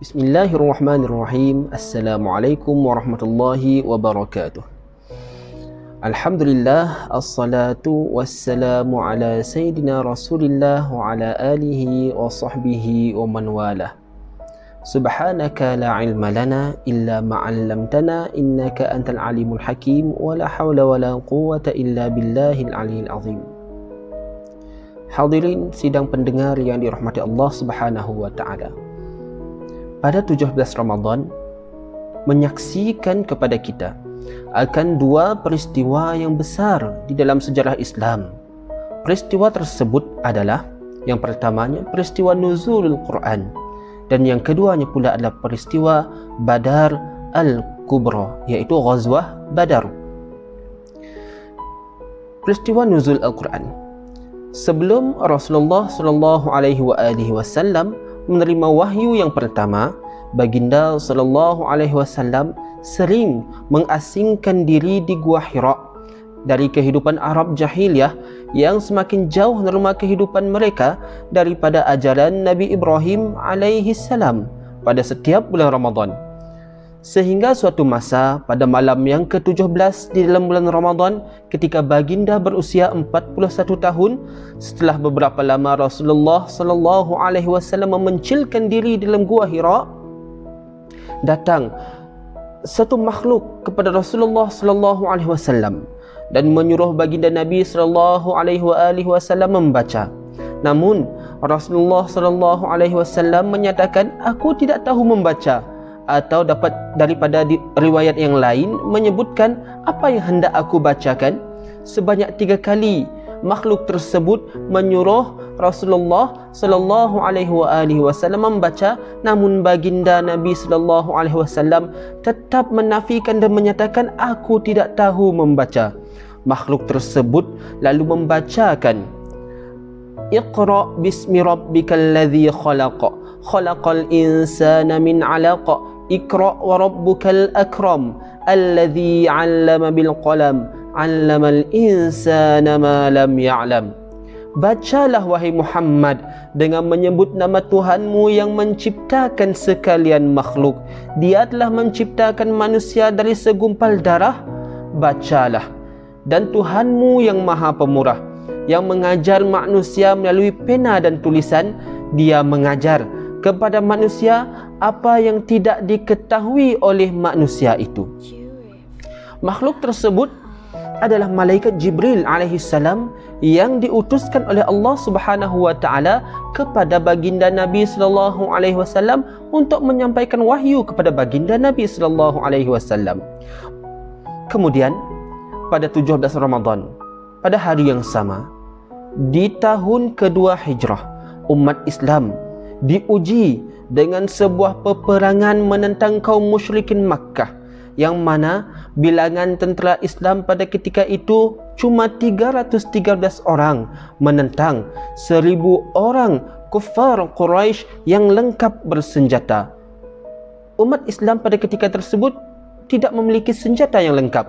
Bismillahirrahmanirrahim. Assalamualaikum warahmatullahi wabarakatuh. Alhamdulillah, assalatu wassalamu ala sayyidina Rasulillah wa ala alihi wa sahbihi wa man walah. Subhanaka la ilma lana illa ma 'allamtana innaka antal alimul hakim wa la hawla wa la quwwata illa billahil aliyil azim. Hadirin sidang pendengar yang dirahmati Allah Subhanahu wa taala. Pada 17 Ramadan menyaksikan kepada kita akan dua peristiwa yang besar di dalam sejarah Islam. Peristiwa tersebut adalah yang pertamanya peristiwa nuzulul Quran dan yang keduanya pula adalah peristiwa Badar al-Kubra, yaitu Ghazwah Badar. Peristiwa nuzul Al-Quran. Sebelum Rasulullah SAW menerima wahyu yang pertama, baginda sallallahu alaihi wasallam sering mengasingkan diri di Gua Hira dari kehidupan Arab jahiliyah yang semakin jauh nerma kehidupan mereka daripada ajaran Nabi Ibrahim alaihi salam pada setiap bulan Ramadan. Sehingga suatu masa pada malam yang ke-17 di dalam bulan Ramadan, ketika baginda berusia 41 tahun, setelah beberapa lama Rasulullah sallallahu alaihi wasallam memencilkan diri dalam Gua Hira, datang satu makhluk kepada Rasulullah sallallahu alaihi wasallam dan menyuruh baginda Nabi sallallahu alaihi wasallam membaca. Namun Rasulullah sallallahu alaihi wasallam menyatakan, "Aku tidak tahu membaca." Atau dapat daripada riwayat yang lain menyebutkan, "Apa yang hendak aku bacakan?" Sebanyak 3 kali makhluk tersebut menyuruh Rasulullah sallallahu alaihi wasallam membaca, namun baginda Nabi sallallahu alaihi wasallam tetap menafikan dan menyatakan, "Aku tidak tahu membaca." Makhluk tersebut lalu membacakan, "Iqra bismi rabbikal ladzi khalaq, khalaqal insana min 'alaq, Iqra wa rabbukal akram, alladzi 'allama bil qalam, 'allamal insana ma lam ya'lam." Bacalah wahai Muhammad dengan menyebut nama Tuhanmu yang menciptakan sekalian makhluk. Dia telah menciptakan manusia dari segumpal darah. Bacalah. Dan Tuhanmu yang Maha Pemurah, yang mengajar manusia melalui pena dan tulisan, Dia mengajar kepada manusia apa yang tidak diketahui oleh manusia itu. Makhluk tersebut adalah malaikat Jibril alaihi salam yang diutuskan oleh Allah Subhanahu wa taala kepada baginda Nabi sallallahu alaihi wasallam untuk menyampaikan wahyu kepada baginda Nabi sallallahu alaihi wasallam. Kemudian pada 17 Ramadan, pada hari yang sama, di tahun kedua Hijrah, umat Islam diuji dengan sebuah peperangan menentang kaum musyrikin Makkah, yang mana bilangan tentera Islam pada ketika itu cuma 313 orang menentang 1000 orang kufar Quraisy yang lengkap bersenjata. Umat Islam pada ketika tersebut tidak memiliki senjata yang lengkap.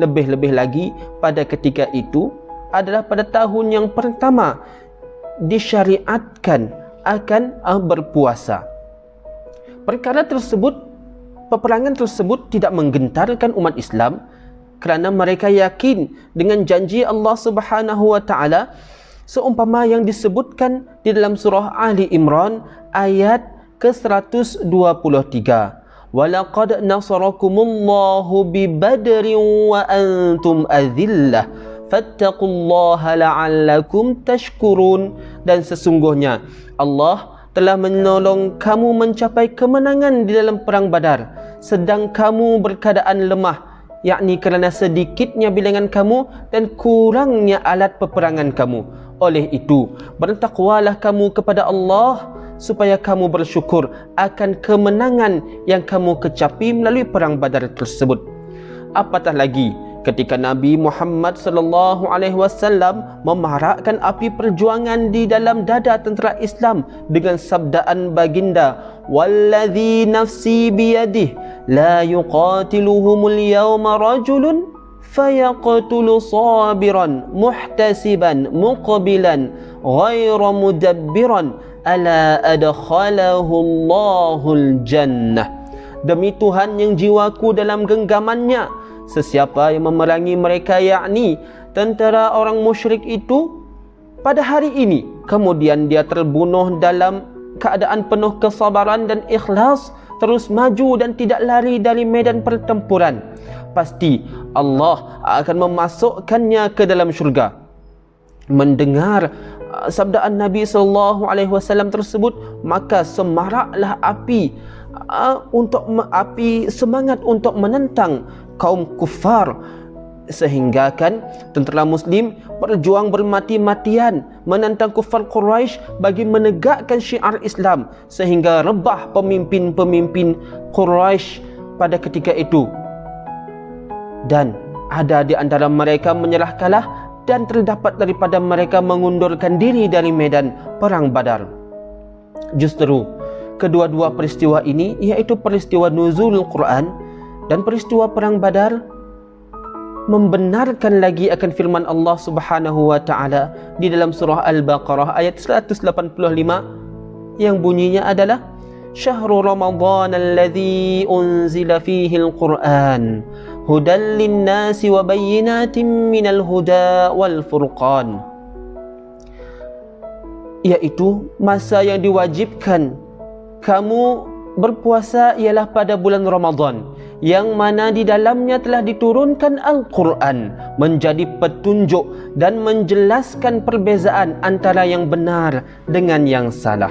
Lebih-lebih lagi pada ketika itu adalah pada tahun yang pertama disyariatkan akan berpuasa. Perkara tersebut, peperangan tersebut tidak menggentarkan umat Islam kerana mereka yakin dengan janji Allah Subhanahu wa taala seumpama yang disebutkan di dalam surah Ali Imran ayat ke-123. "Walaqad nasarakumullahu bi Badrin wa antum adhillah fattaqullaha la'allakum tashkurun." Dan sesungguhnya Allah telah menolong kamu mencapai kemenangan di dalam perang Badar sedang kamu berkeadaan lemah, yakni kerana sedikitnya bilangan kamu dan kurangnya alat peperangan kamu. Oleh itu bertakwalah kamu kepada Allah supaya kamu bersyukur akan kemenangan yang kamu kecapi melalui perang Badar tersebut. Apatah lagi ketika Nabi Muhammad sallallahu alaihi wasallam memarakkan api perjuangan di dalam dada tentera Islam dengan sabdaan baginda, "Wallazi nafsi biyadihi la yuqatiluhumul yawma rajulun fayaqtulu sabiran muhtasiban muqbilan ghayra mudabbiran ala adkhalahu Allahul jannah. Demi Tuhan yang jiwaku dalam genggamannya, sesiapa yang memerangi mereka, yakni tentara orang musyrik itu pada hari ini, kemudian dia terbunuh dalam keadaan penuh kesabaran dan ikhlas, terus maju dan tidak lari dari medan pertempuran, pasti Allah akan memasukkannya ke dalam syurga. Mendengar sabdaan Nabi SAW tersebut, maka semaraklah api semangat untuk menentang kaum kufar, sehingga kan tentera muslim berjuang bermati-matian menentang kufar Quraisy bagi menegakkan syiar Islam, sehingga rebah pemimpin-pemimpin Quraisy pada ketika itu, dan ada di antara mereka menyerah kalah, dan terdapat daripada mereka mengundurkan diri dari medan perang Badar. Justru kedua-dua peristiwa ini, yaitu peristiwa nuzulul Quran dan peristiwa perang Badar, membenarkan lagi akan firman Allah Subhanahu wa taala di dalam surah Al-Baqarah ayat 185 yang bunyinya adalah Syahrul Ramadan alladzi unzila fihi al-Quran hudan lin-nasi wa bayyinatin minal huda wal furqan, yaitu masa yang diwajibkan kamu berpuasa ialah pada bulan Ramadan, yang mana di dalamnya telah diturunkan Al-Quran menjadi petunjuk dan menjelaskan perbezaan antara yang benar dengan yang salah.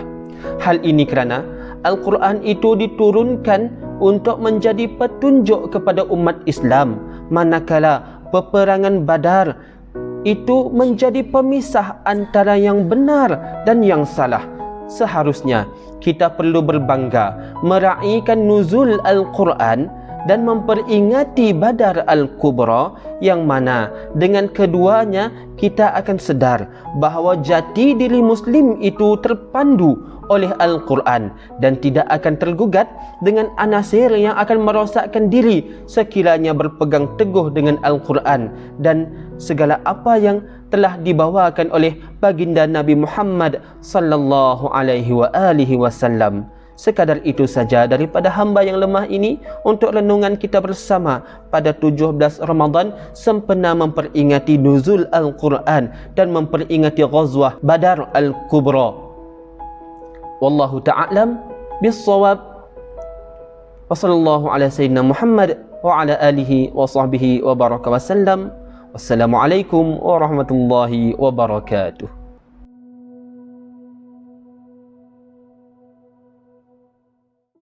Hal ini kerana Al-Quran itu diturunkan untuk menjadi petunjuk kepada umat Islam, manakala peperangan Badar itu menjadi pemisah antara yang benar dan yang salah. Seharusnya kita perlu berbangga meraihkan nuzul Al-Quran dan memperingati Badar Al-Kubra, yang mana dengan keduanya kita akan sedar bahawa jati diri Muslim itu terpandu oleh Al-Quran dan tidak akan tergugat dengan anasir yang akan merosakkan diri sekiranya berpegang teguh dengan Al-Quran dan segala apa yang telah dibawakan oleh baginda Nabi Muhammad sallallahu alaihi wasallam. Sekadar itu saja daripada hamba yang lemah ini untuk renungan kita bersama pada 17 Ramadan sempena memperingati nuzul Al-Quran dan memperingati ghazwah Badar Al-Kubra. Wallahu ta'alam bis-shawab. Wa sallallahu ala sayyidina Muhammad wa ala alihi wa sahbihi wa baraka wa sallam. Wassalamualaikum warahmatullahi wabarakatuh.